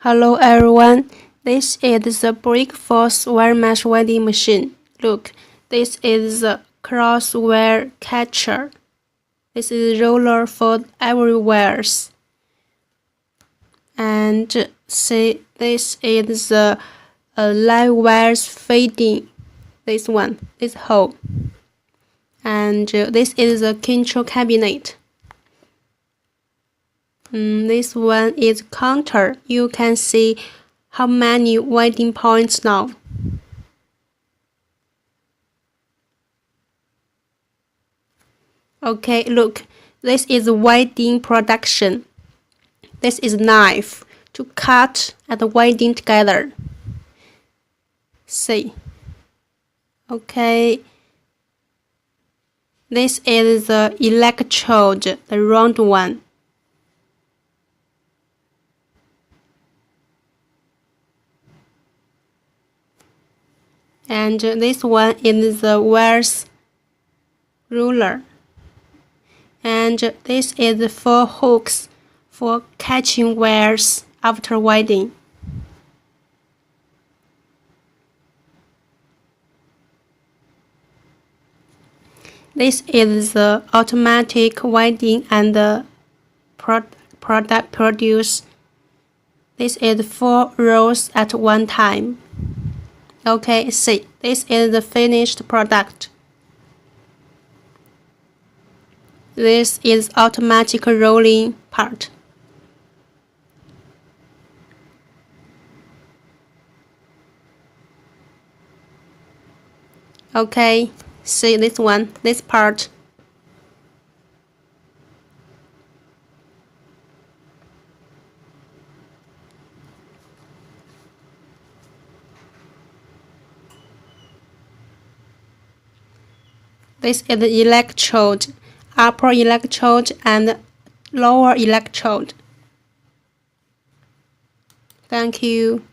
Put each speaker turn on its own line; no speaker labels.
Hello everyone, this is the brick force wire mesh welding machine. Look, this is the cross wire catcher. This is roller for every wires. And see, this is the live wires feeding. This one, this hole. And this is the control cabinet. This one is counter. You can see how many welding points now. Okay, look, this is welding production. This is knife to cut and welding together. See. Okay. This is the electrode, the round one. And this one is the wires ruler. And this is 4 hooks for catching wires after welding. This is the automatic welding and the product produce. This is 4 rows at one time. Okay, see, this is the finished product. This is automatic rolling part. Okay, see this one, this part. This is the electrode, upper electrode and lower electrode. Thank you.